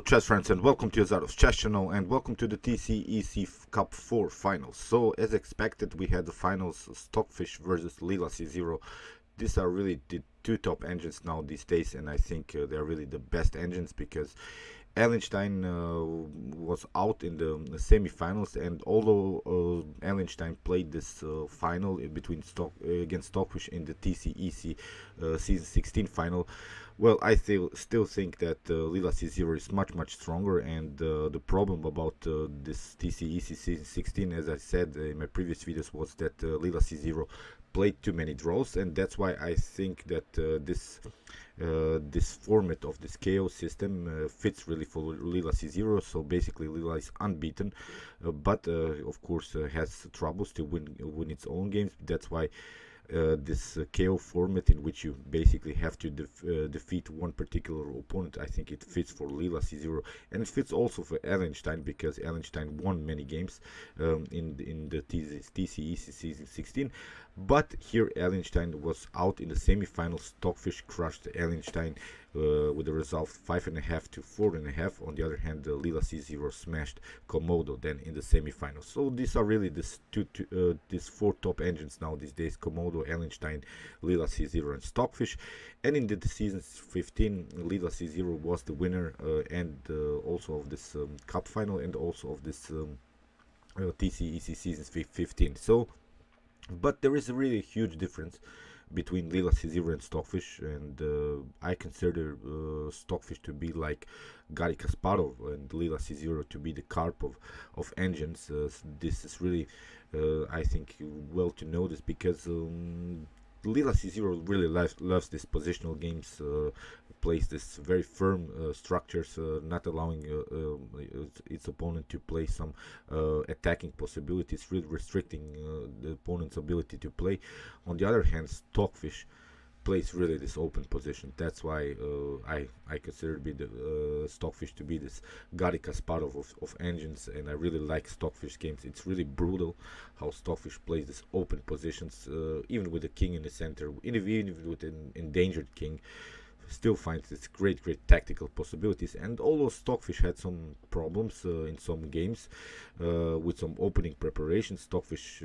chess friends, and welcome to Jozarov's chess channel, and welcome to the TCEC Cup 4 finals. So, as expected, we had the finals Stockfish versus Leela C Zero. These are really the two top engines now these days, and I think they're really the best engines because Ellenstein was out in the semi-finals, and although Ellenstein played this final between against Stockfish in the TCEC season 16 final, well, I still think that Leela C Zero is much stronger, and the problem about this TCEC season 16, as I said in my previous videos, was that Leela C Zero played too many draws, and that's why I think that this format of this KO system fits really for Leela C Zero. So basically, Leela is unbeaten, but of course has troubles to win its own games. That's why this KO format, in which you basically have to defeat one particular opponent, I think it fits for Leela C Zero, and it fits also for Ellenstein because Ellenstein won many games in the TCEC season 16. But here Ellenstein was out in the semi-final. Stockfish crushed Ellenstein with the result 5.5 to 4.5. On the other hand, Leela C Zero smashed Komodo then in the semi-final. So these are really these four top engines now these days: Komodo, Ellenstein, Leela C Zero, and Stockfish. And in the season 15, Leela C Zero was the winner and also of this cup final and also of this TCEC season 15. So, but there is a really huge difference between Leela C Zero and Stockfish, and I consider Stockfish to be like Garry Kasparov and Leela C Zero to be the Karpov of engines. This is really, I think, well to know this because Leela C Zero really loves this positional games, plays this very firm structures, not allowing its opponent to play some attacking possibilities, really restricting the opponent's ability to play. On the other hand, Stockfish plays really this open position. That's why I consider the Stockfish to be this Garry Kasparov of engines, and I really like Stockfish games. It's really brutal how Stockfish plays this open positions, even with the king in the center, even with an endangered king. Still finds its great tactical possibilities. And although Stockfish had some problems in some games with some opening preparation, Stockfish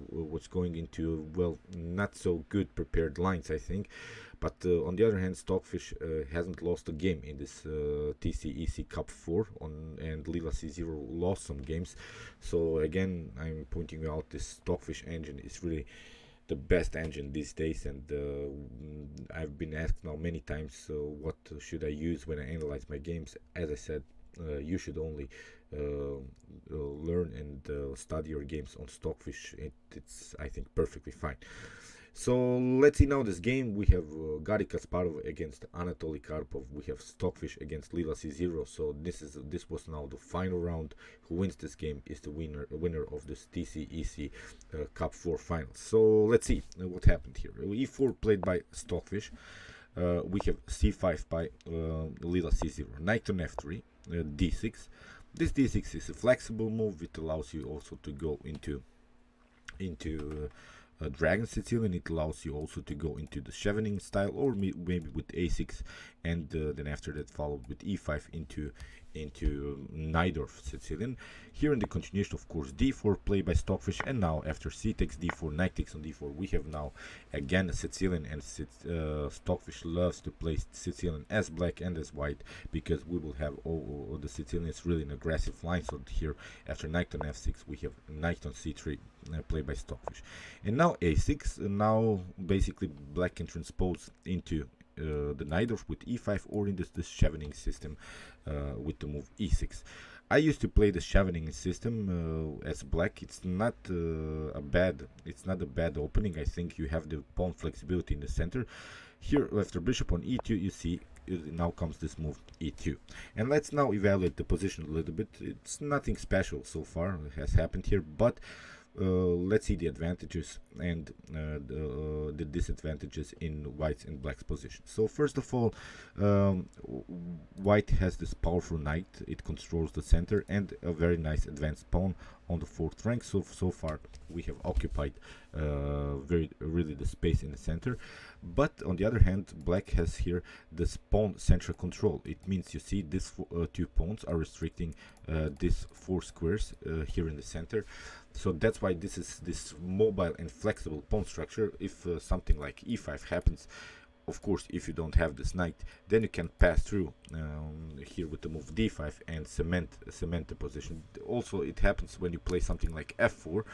was going into, well, not so good prepared lines, I think. But on the other hand, Stockfish hasn't lost a game in this TCEC Cup 4, and Leela C Zero lost some games. So again, I'm pointing out this Stockfish engine is really the best engine these days, and I've been asked now many times what should I use when I analyze my games. As I said, you should only learn and study your games on Stockfish. It's, I think, perfectly fine. So let's see now this game. We have Garry Kasparov against Anatoly Karpov. We have Stockfish against Leela C Zero. So this was now the final round. Who wins this game is the winner of this TCEC Cup 4 finals. So let's see what happened here. E4 played by Stockfish. We have C5 by Leela C Zero. Knight on F3, D6. This D6 is a flexible move. It allows you also to go into Dragon Sicilian. It allows you also to go into the Chevening style, or maybe with A6, and then after that followed with E5 into Najdorf Sicilian. Here in the continuation, of course, D4 played by Stockfish, and now after C takes D4, Knight takes on D4, we have now again a Sicilian, and Stockfish loves to play Sicilian as black and as white because we will have all the Sicilians really an aggressive line. So here after Knight on F6, we have Knight on C3 played by Stockfish, and now A6. Now basically black can transpose into the Najdorf with E5, or in this Chevening system with the move E6. I used to play the Chevening system as black. It's not a bad opening. I think you have the pawn flexibility in the center. Here after bishop on E2, you see now comes this move E2, and let's now evaluate the position a little bit. It's nothing special so far has happened here, but let's see the advantages and the disadvantages in white's and black's position. So first of all, white has this powerful knight. It controls the center and a very nice advanced pawn on the 4th rank. So far we have occupied really the space in the center, But on the other hand, black has here this pawn central control. It means, you see, these two pawns are restricting these 4 squares here in the center. So that's why this is this mobile and flexible pawn structure. If something like e5 happens, of course, if you don't have this knight, then you can pass through here with the move d5 and cement the position. Also, it happens when you play something like f4,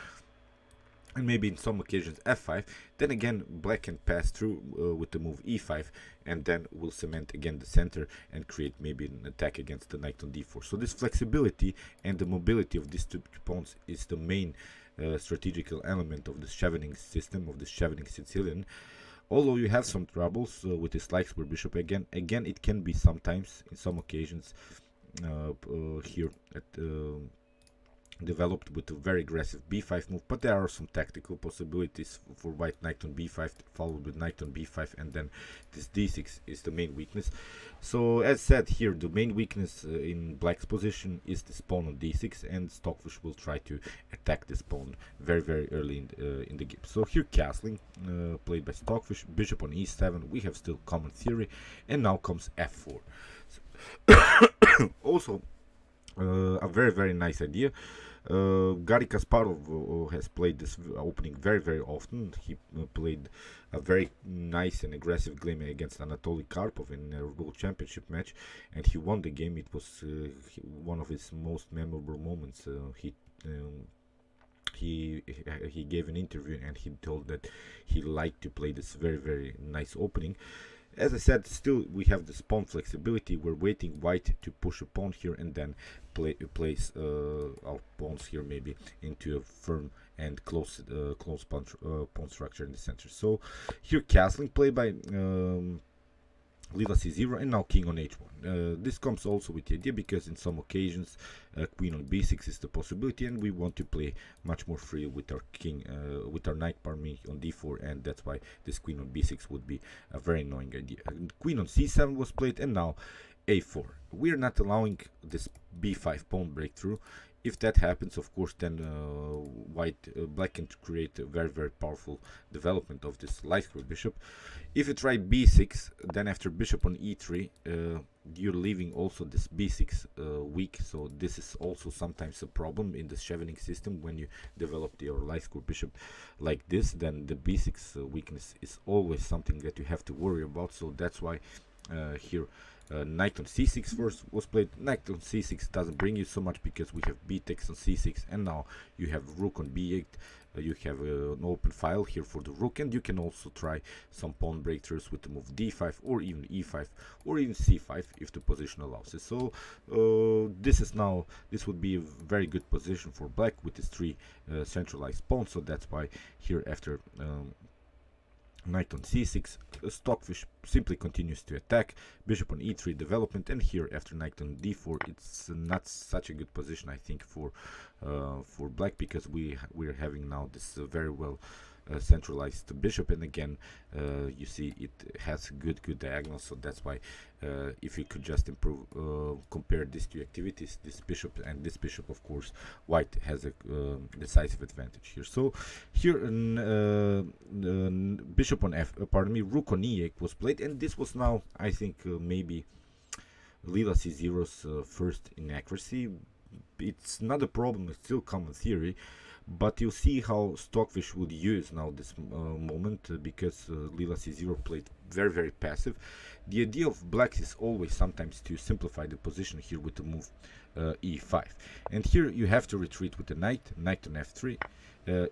and maybe in some occasions f5. Then again, black can pass through with the move e5, and then will cement again the center and create maybe an attack against the knight on d4. So this flexibility and the mobility of these two pawns is the main strategical element of the chevening system, of the chevening Sicilian. Although you have some troubles with this light square bishop, again it can be sometimes, in some occasions, here at developed with a very aggressive b5 move, but there are some tactical possibilities for white. Knight on b5 followed with knight on b5, and then this d6 is the main weakness. So as said here, the main weakness in black's position is this pawn on d6, and Stockfish will try to attack this pawn very early in the game. So here castling played by Stockfish, bishop on e7. We have still common theory, and now comes f4. So also a very nice idea. Garry Kasparov has played this opening very often. He played a very nice and aggressive game against Anatoly Karpov in a World Championship match, and he won the game. It was one of his most memorable moments. He gave an interview and he told that he liked to play this very nice opening. As I said, still we have this pawn flexibility. We're waiting white to push a pawn here and then place our pawns here maybe into a firm and close pawn structure in the center. So here castling play by Leela C Zero, and now king on h1. This comes also with the idea because in some occasions queen on b6 is the possibility, and we want to play much more free with our king, with our knight, pardon me, on d4, and that's why this queen on b6 would be a very annoying idea. Queen on c7 was played, and now a4. We are not allowing this b5 pawn breakthrough. If that happens, of course, then black can create a very powerful development of this light square bishop. If you try b6, then after bishop on e3, you're leaving also this b6 weak. So this is also sometimes a problem in the chevening system. When you develop your light square bishop like this, then the b6 weakness is always something that you have to worry about. So that's why here knight on c6 first was played. Knight on c6 doesn't bring you so much because we have b takes on c6, and now you have rook on b8. You have an open file here for the rook, and you can also try some pawn breakthroughs with the move d5 or even e5 or even c5 if the position allows it. So this would be a very good position for black with his 3 centralized pawns. So that's why here after knight on c6, Stockfish simply continues to attack. Bishop on e3 development, and here after knight on d4, it's not such a good position, I think, for black, because we're having now this very well centralized bishop, and again you see it has good diagonal. So that's why if you could just compare these two activities, this bishop and this bishop, of course white has a decisive advantage here. So here bishop on rook on e8 was played, and this was now, I think, maybe Leela C Zero's first inaccuracy. It's not a problem, it's still common theory, but you'll see how Stockfish would use now this moment, because Leela C Zero played very passive. The idea of blacks is always sometimes to simplify the position here with the move e5, and here you have to retreat with the knight on f3.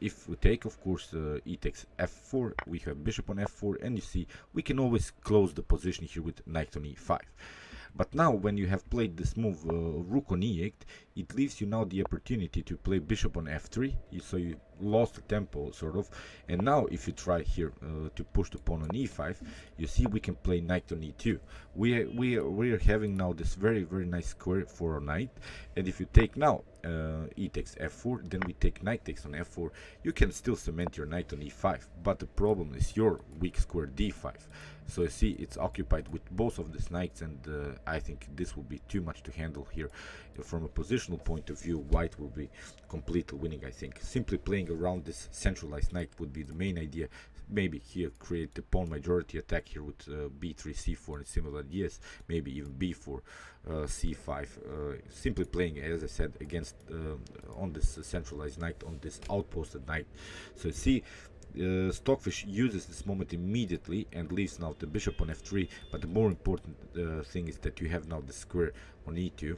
If we take, of course, e takes f4, we have bishop on f4, and you see we can always close the position here with knight on e5. But now when you have played this move rook on e8, it leaves you now the opportunity to play bishop on f3, so you lost the tempo sort of. And now if you try here to push the pawn on e5, you see we can play knight on e2. We are having now this very nice square for our knight, and if you take now e takes f4, then we take knight takes on f4, you can still cement your knight on e5, but the problem is your weak square d5. So you see it's occupied with both of these knights, and I think this will be too much to handle here from a positional rational point of view, white will be completely winning, I think. Simply playing around this centralized knight would be the main idea. Maybe here create the pawn majority attack here with b3, c4 and similar ideas. Maybe even b4, c5. Simply playing, as I said, against on this centralized knight, on this outposted knight. So see, Stockfish uses this moment immediately and leaves now the bishop on f3, but the more important thing is that you have now the square on e2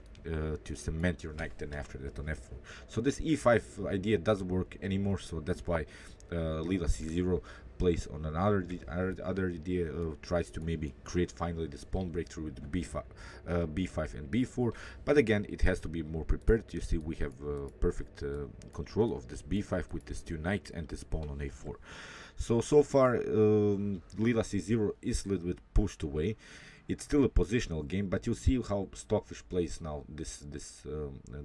to cement your knight, then after that on f4. So this e5 idea doesn't work anymore, so that's why Leela C Zero plays on another other idea, tries to maybe create finally this pawn breakthrough with b5, b5 and b4, but again it has to be more prepared. You see we have perfect control of this b5 with this two knights and this pawn on a4. So far Leela C Zero is a little bit pushed away. It's still a positional game, but you'll see how Stockfish plays now. This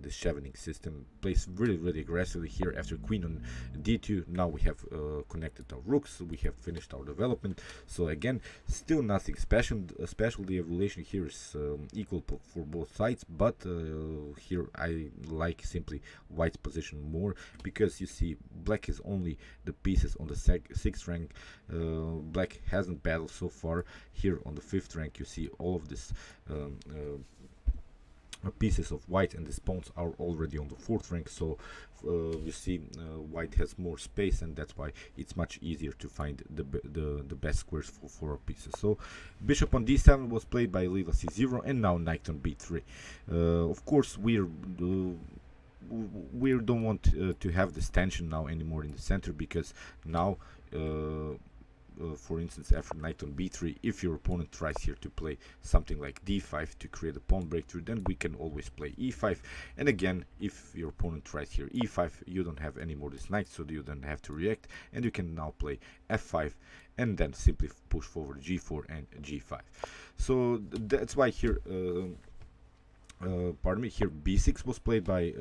chevening system plays really aggressively here. After queen on d2, now we have connected our rooks. We have finished our development. So again, still nothing special. The evaluation here is equal for both sides, but here I like simply white's position more, because you see black is only the pieces on the 6th rank. Black hasn't battled so far. Here on the 5th rank you see all of this pieces of white and the pawns are already on the 4th rank, so you see white has more space, and that's why it's much easier to find the best squares for our pieces. So bishop on d7 was played by Leela C Zero, and now knight on b3. Of course we don't want to have this tension now anymore in the center, because now for instance, after knight on b3, if your opponent tries here to play something like d5 to create a pawn breakthrough, then we can always play e5. And again, if your opponent tries here e5, you don't have any more this knight, so you don't have to react, and you can now play f5 and then simply push forward g4 and g5. So that's why here pardon me, here b6 was played by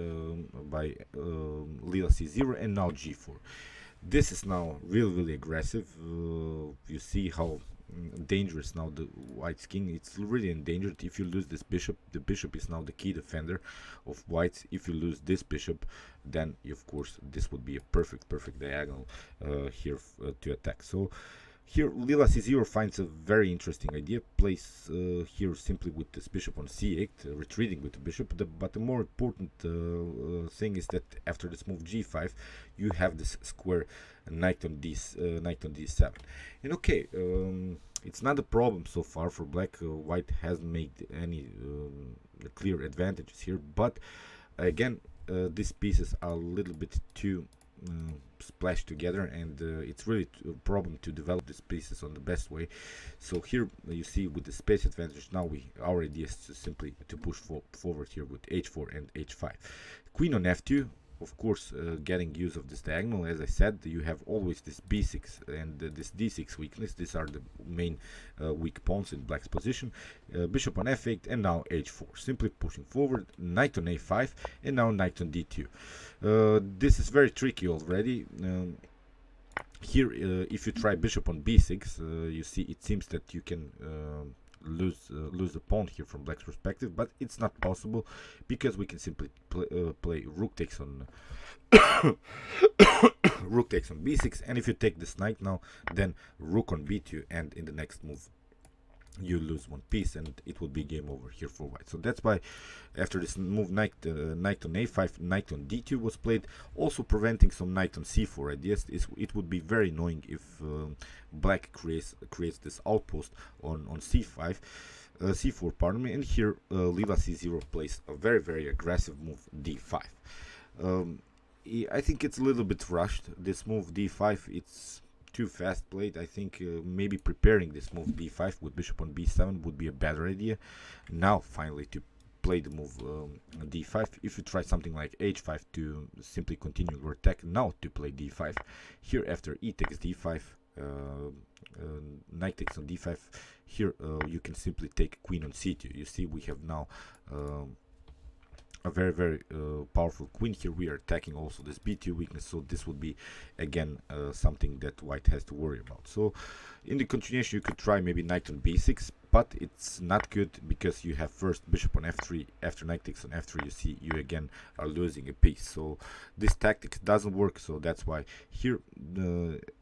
Leela C Zero, and now g4. This is now really aggressive. You see how dangerous now the white's king. It's really endangered. If you lose this bishop, the bishop is now the key defender of whites. If you lose this bishop, then of course this would be a perfect diagonal here to attack. So here Leela C Zero finds a very interesting idea, plays here simply with this bishop on c8, retreating with the bishop. But the more important thing is that after this move g5, you have this square knight on d7. And okay, it's not a problem so far for black. White hasn't made any clear advantages here, but again these pieces are a little bit too splashed together, and it's really a problem to develop these pieces on the best way. So here you see with the space advantage, now our idea is to simply to push forward here with h4 and h5. Queen on f2, of course, getting use of this diagonal. As I said, you have always this b6 and this d6 weakness. These are the main weak pawns in black's position. Bishop on f8 and now h4, simply pushing forward. Knight on a5 and now knight on d2. This is very tricky already. Here if you try bishop on b6, you see it seems that you can lose the pawn here from black's perspective, but it's not possible, because we can simply play rook takes on rook takes on b6, and if you take this knight now, then rook on b2, and in the next move you lose one piece and it will be game over here for white. So that's why after this move knight on a5, knight on d2 was played, also preventing some knight on c4 ideas. It would be very annoying if black creates this outpost on c5 c4, pardon me. And here Leela C Zero plays a very aggressive move d5. I think it's a little bit rushed, this move d5. It's too fast played. I think maybe preparing this move d5 with bishop on b7 would be a better idea. Now finally to play the move d5. If you try something like h5 to simply continue your attack, now to play d5. Here after e takes d5, knight takes on d5, here you can simply take queen on c2. You see we have now a very powerful queen here. We are attacking also this b2 weakness, so this would be again something that white has to worry about. So in the continuation you could try maybe knight on b6, but it's not good because you have first bishop on f3. After knight takes on f3, you see you again are losing a piece. So this tactic doesn't work. So that's why here,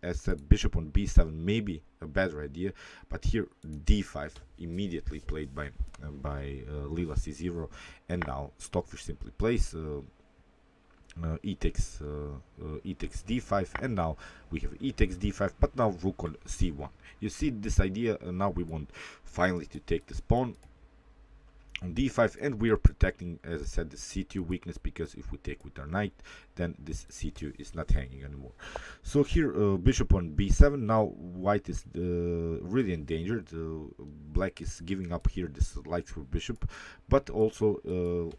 as said, bishop on b7 may be a better idea, but here d5 immediately played by Leela C Zero, and now Stockfish simply plays e takes d5, and now we have e takes d5, but now rook on c1. You see this idea. Now we want finally to take this pawn on d5, and we are protecting, as I said, the c2 weakness, because if we take with our knight, then this c2 is not hanging anymore. So here bishop on b7. Now white is really endangered. Black is giving up here this light square bishop, but also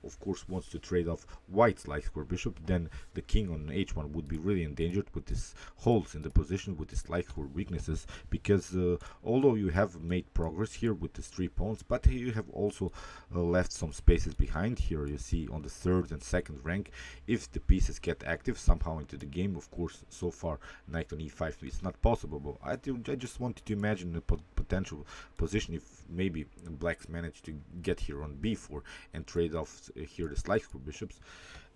of course wants to trade off white's light square bishop. Then the king on h1 would be really endangered with this holes in the position, with this light square weaknesses, because although you have made progress here with these 3 pawns, but you have also left some spaces behind. Here you see on the 3rd and 2nd rank, if the pieces get active somehow into the game. Of course, so far knight on e5 is not possible, but I just wanted to imagine a potential position if maybe blacks manage to get here on b4 and trade off here the light square bishops.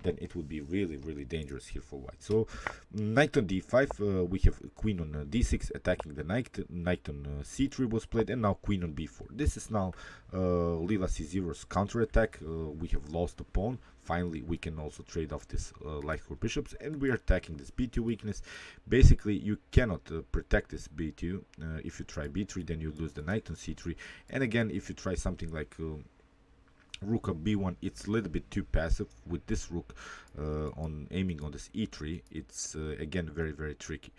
Then it would be really dangerous here for white. So knight on d5, we have queen on d6 attacking the knight. Knight on c3 was played, and now queen on b4. This is now Leela C Zero's counter attack. We have lost the pawn. Finally, we can also trade off this light square bishops, and we are attacking this b2 weakness. Basically, you cannot protect this b2. If you try b3, then you lose the knight on c3. And again, if you try something like rook on b1, it's a little bit too passive. With this rook on aiming on this e3, it's again very tricky.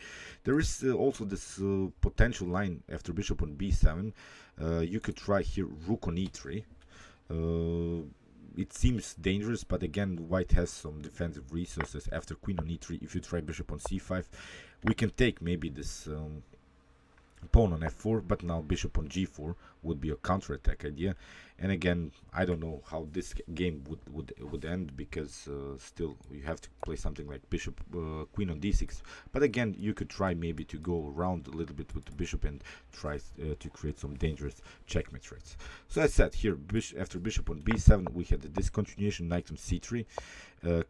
There is also this potential line after bishop on b7. You could try here rook on e3. It seems dangerous, but again white has some defensive resources. After queen on e3, if you try bishop on c5, we can take maybe this pawn on f4, but now bishop on g4 would be a counter-attack idea. And again, I don't know how this game would end, because still you have to play something like bishop queen on d6. But again, you could try maybe to go around a little bit with the bishop and try to create some dangerous checkmate threats. So as said, here after bishop on b7, we had the discontinuation, knight on c3,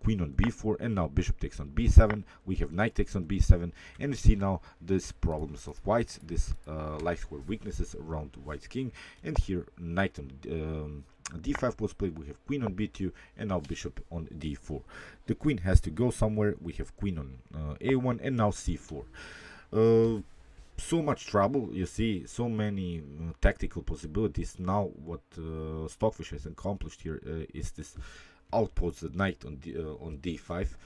queen on b4, and now bishop takes on b7. We have knight takes on b7, and you see now this problems of white's, this light square weaknesses around white's king. And here knight on d5 was played. We have queen on b2, and now bishop on d4. The queen has to go somewhere. We have queen on a1, and now c4. So much trouble, you see, so many tactical possibilities. Now what Stockfish has accomplished here is this outpost the knight on d5.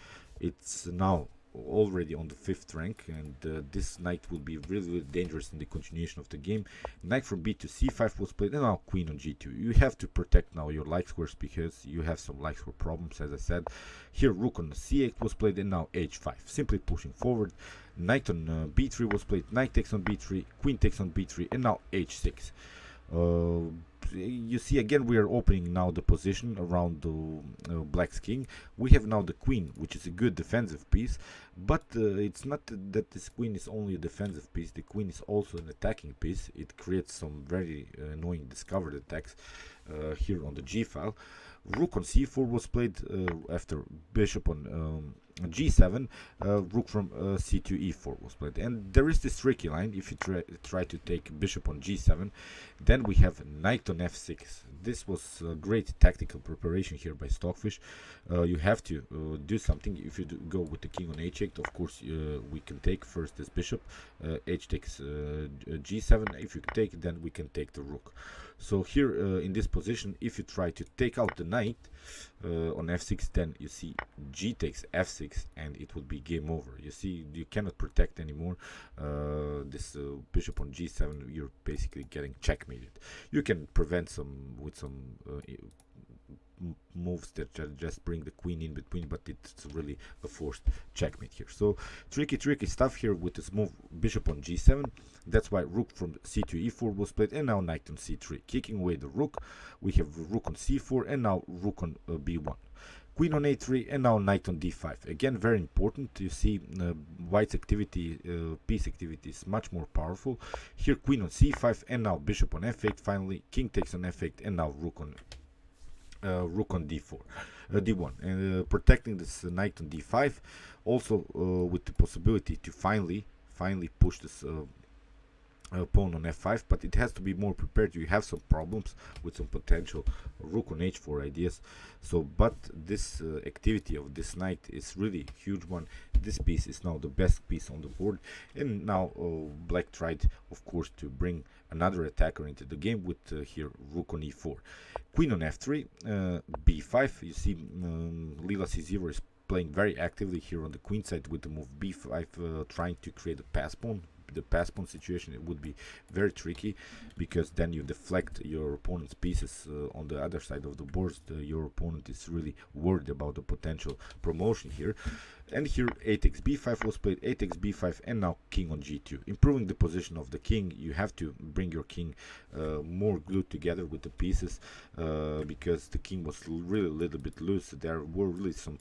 It's now already on the 5th rank, and this knight will be really dangerous in the continuation of the game. Knight from b to c5 was played, and now queen on g2. You have to protect now your light squares, because you have some light square problems, as I said. Here rook on c8 was played, and now h5, simply pushing forward. Knight on b3 was played, knight takes on b3, queen takes on b3, and now h6. You see, again we are opening now the position around the black's king. We have now the queen, which is a good defensive piece, but it's not that this queen is only a defensive piece. The queen is also an attacking piece. It creates some very annoying discovered attacks here on the g file. Rook on c4 was played after bishop on g7. Rook from c to e4 was played, and there is this tricky line. If you try to take bishop on g7, then we have knight on f6. This was a great tactical preparation here by Stockfish. You have to do something. If you go with the king on h8, of course we can take first this bishop. H takes g7. If you take, then we can take the rook. So here in this position, if you try to take out the knight on f6, then you see g takes f6, and it would be game over. You see, you cannot protect anymore. This bishop on g7, you're basically getting checkmated. You can prevent some with some moves that just bring the queen in between, but it's really a forced checkmate here. So tricky stuff here with this move bishop on g7. That's why rook from c to e4 was played, and now knight on c3, kicking away the rook. We have rook on c4, and now rook on b1. Queen on a3, and now knight on d5. Again, very important. You see, white's activity, piece activity is much more powerful. Here, queen on c5, and now bishop on f8. Finally, king takes on f8, and now rook on d4, d1, and protecting this knight on d5. Also, with the possibility to finally push this pawn on f5, but it has to be more prepared. You have some problems with some potential rook on h4 ideas. So, but this activity of this knight is really huge one. This piece is now the best piece on the board, and now black tried, of course, to bring another attacker into the game with here rook on e4, queen on f3, b5. You see, Leela C Zero is playing very actively here on the queen side with the move b5, trying to create a pass pawn. The pass pawn situation, it would be very tricky, because then you deflect your opponent's pieces on the other side of the board. Your opponent is really worried about the potential promotion here. And here 8x b5 was played, 8x b5, and now king on g2, improving the position of the king. You have to bring your king more glued together with the pieces, because the king was really a little bit loose. There were really some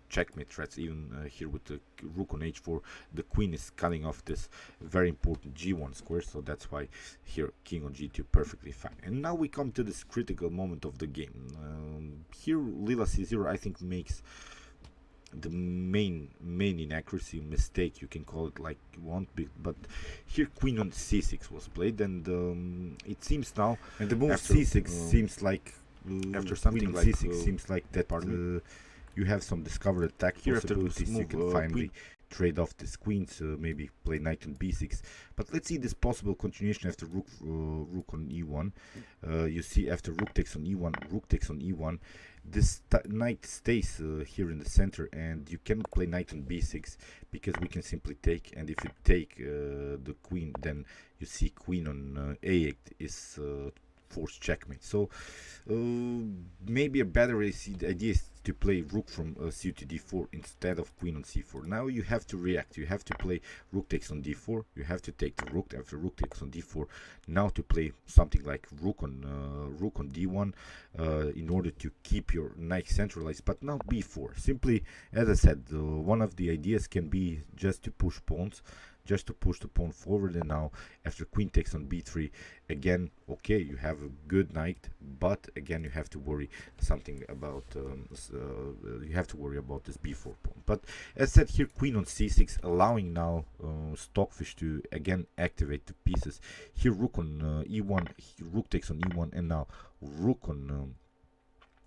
checkmate threats, even here with the rook on h4. The queen is cutting off this very important g1 square, so that's why here king on g2 perfectly fine. And now we come to this critical moment of the game. Here Leela C Zero, I think, makes the main inaccuracy mistake, you can call it like you want, but here queen on c6 was played, and it seems now, and the move c6 seems like after something like c6 seems like that you have some discovered attack here possibilities. You can finally trade off these queens, maybe play knight on b6. But let's see this possible continuation after rook on e1. You see, after rook takes on e1, rook takes on e1. This knight stays here in the center, and you cannot play knight on b6 because we can simply take. And if you take the queen, then you see queen on a8 is forced checkmate. So maybe a better idea is to play rook from c to d4 instead of queen on c4. Now you have to react. You have to play rook takes on d4. You have to take the rook after rook takes on d4. Now to play something like rook on d1 in order to keep your knight centralized. But now b4. Simply, as I said, one of the ideas can be just to push pawns, just to push the pawn forward. And now after queen takes on b3, again, okay, you have a good knight, but again you have to worry something about you have to worry about this b4 pawn. But as said, here queen on c6, allowing now Stockfish to again activate the pieces. Here rook on e1, rook takes on e1, and now rook on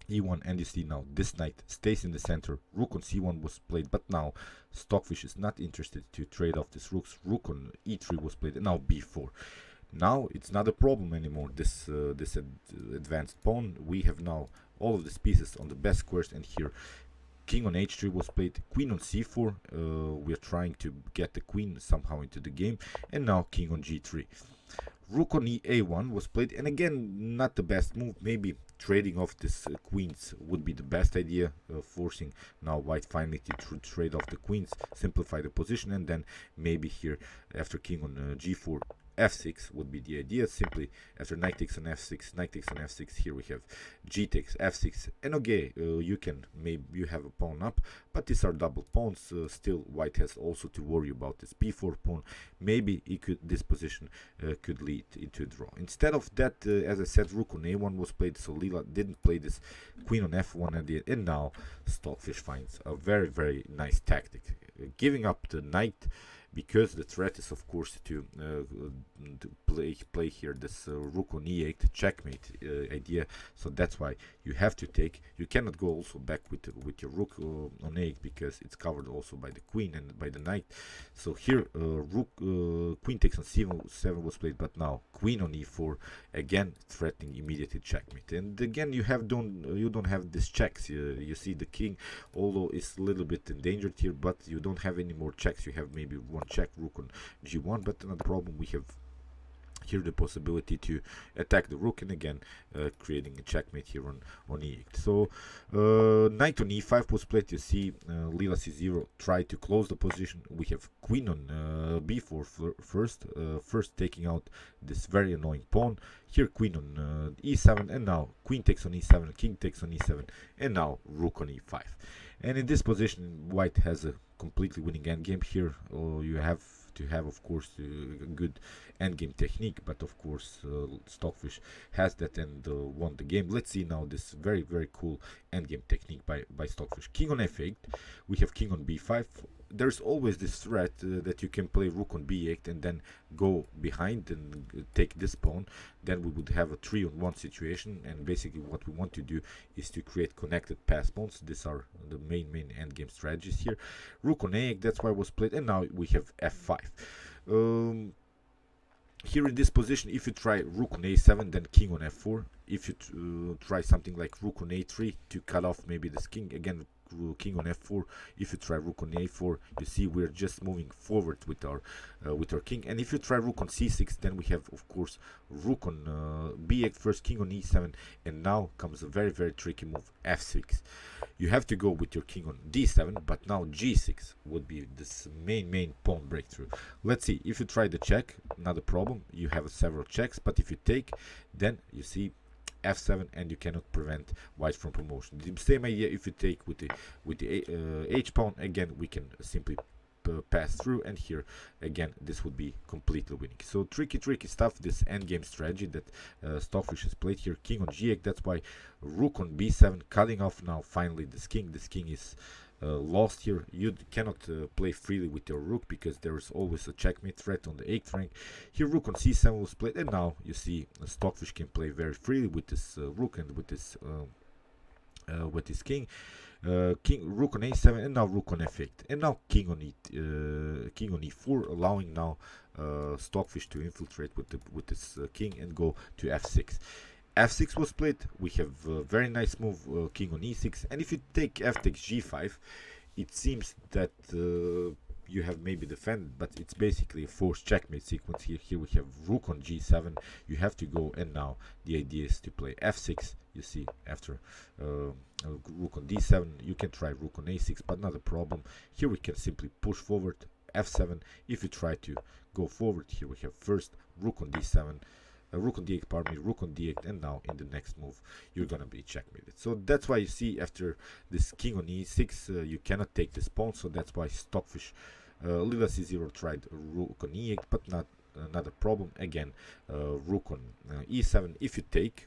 e1, and you see now this knight stays in the center. Rook on c1 was played, but now Stockfish is not interested to trade off this rooks. Rook on e3 was played, and now b4. Now it's not a problem anymore, this advanced pawn. We have now all of these pieces on the best squares, and here king on h3 was played, queen on c4. We are trying to get the queen somehow into the game, and now king on g3. Rook on a1 was played, and again, not the best move. Maybe trading off this queens would be the best idea, forcing now white finally to trade off the queens, simplify the position, and then maybe here after king on g4, f6 would be the idea. Simply after knight takes on f6, knight takes on f6, here we have g takes f6, and okay, maybe you have a pawn up, but these are double pawns. Still white has also to worry about this b4 pawn. Maybe this position could lead into a draw. Instead of that, as I said, rook on a1 was played, so Leela didn't play this queen on f1 at the end, and now Stockfish finds a very nice tactic, giving up the knight, because the threat is of course to play here this rook on e8 checkmate idea. So that's why you have to take. You cannot go also back with your rook on 8 because it's covered also by the queen and by the knight. So here queen takes on c7 was played, but now queen on e4, again threatening immediately checkmate. And again, you don't have these checks. You see the king, although is a little bit endangered here, but you don't have any more checks. You have maybe one check, rook on g1, but another problem, we have here the possibility to attack the rook, and again creating a checkmate here on e8. So knight on e5 was played. You see Leela C Zero tried to close the position. We have queen on b4 first taking out this very annoying pawn. Here queen on e7, and now queen takes on e7, king takes on e7, and now rook on e5. And in this position white has a completely winning endgame here. You have to have, of course, a good endgame technique, but of course Stockfish has that and won the game. Let's see now this very cool endgame technique by Stockfish. King on f8, we have king on b5. There's always this threat that you can play rook on b8 and then go behind and take this pawn. Then we would have a 3-on-1 situation, and basically what we want to do is to create connected pass pawns. These are the main endgame strategies here. Rook on a8, that's why it was played, and now we have f5. Here in this position, if you try rook on a7, then king on f4. If you try something like rook on a3 to cut off maybe this king, again king on f4. If you try rook on a4, you see we're just moving forward with our king. And if you try rook on c6, then we have, of course, rook on b8 first, king on e7, and now comes a very tricky move, f6. You have to go with your king on d7, but now g6 would be this main pawn breakthrough. Let's see, if you try the check, not a problem, you have several checks, but if you take, then you see f7, and you cannot prevent white from promotion. The same idea if you take with the h pawn, again we can simply pass through, and here again this would be completely winning. So tricky stuff, this endgame strategy that Stockfish has played here. King on g8, that's why rook on b7, cutting off now finally this king. This king is lost here. You cannot play freely with your rook because there is always a checkmate threat on the 8th rank. Here rook on c7 was played, and now you see Stockfish can play very freely with this rook and with this king. Rook on a7, and now rook on f8, and now king on e4, allowing now Stockfish to infiltrate with this king and go to f6. f6 was played. We have a very nice move, king on e6, and if you take f takes g5, it seems that you have maybe defended, but it's basically a forced checkmate sequence here. Here we have rook on g7, you have to go, and now the idea is to play f6. You see, after rook on d7, you can try rook on a6, but not a problem. Here we can simply push forward, f7. If you try to go forward, here we have first rook on d7, rook on d8, pardon me, rook on d8, and now in the next move you're gonna be checkmated. So that's why you see after this king on e6 you cannot take this pawn. So that's why Stockfish, Leela C Zero tried rook on e8, but not a problem. Again, rook on e7. If you take,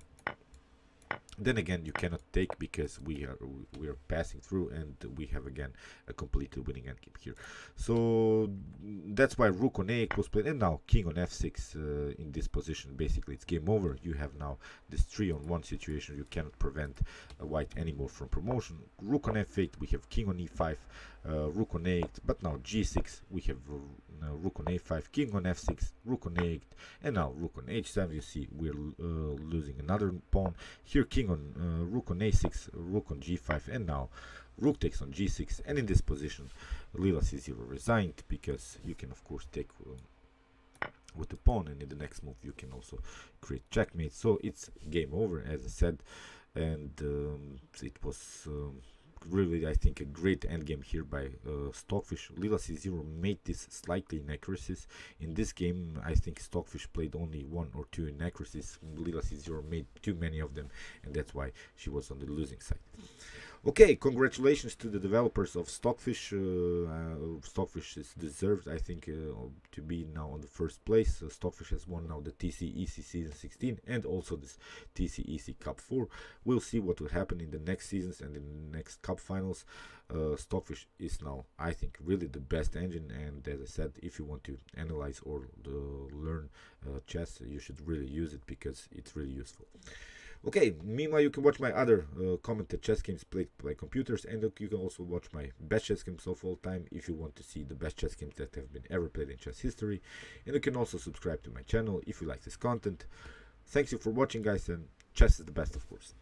then again you cannot take because we are passing through, and we have again a completely winning endgame here. So that's why rook on a8 was played, and now king on f6 in this position. Basically it's game over. You have now this 3-on-1 situation. You cannot prevent white anymore from promotion. Rook on f8, we have king on e5, rook on a8, but now g6, we have rook on a5, king on f6, rook on a8, and now rook on h7. You see we're losing another pawn. Here king on rook on a6, rook on g5, and now rook takes on g6. And in this position Leela C Zero resigned, because you can of course take with the pawn, and in the next move you can also create checkmate. So it's game over, as I said, and it was really, I think, a great endgame here by Stockfish. Leela C Zero made this slightly inaccuracies. In this game, I think Stockfish played only 1 or 2 inaccuracies. Leela C Zero made too many of them, and that's why she was on the losing side. Okay, congratulations to the developers of Stockfish. Stockfish is deserved, I think, to be now on the first place. Stockfish has won now the TCEC Season 16 and also this TCEC Cup 4. We'll see what will happen in the next seasons and in the next Cup finals. Stockfish is now, I think, really the best engine, and as I said, if you want to analyze or learn chess, you should really use it because it's really useful. Okay, meanwhile you can watch my other commented chess games played by computers, and you can also watch my best chess games of all time if you want to see the best chess games that have been ever played in chess history. And you can also subscribe to my channel if you like this content. Thanks you for watching, guys, and chess is the best, of course.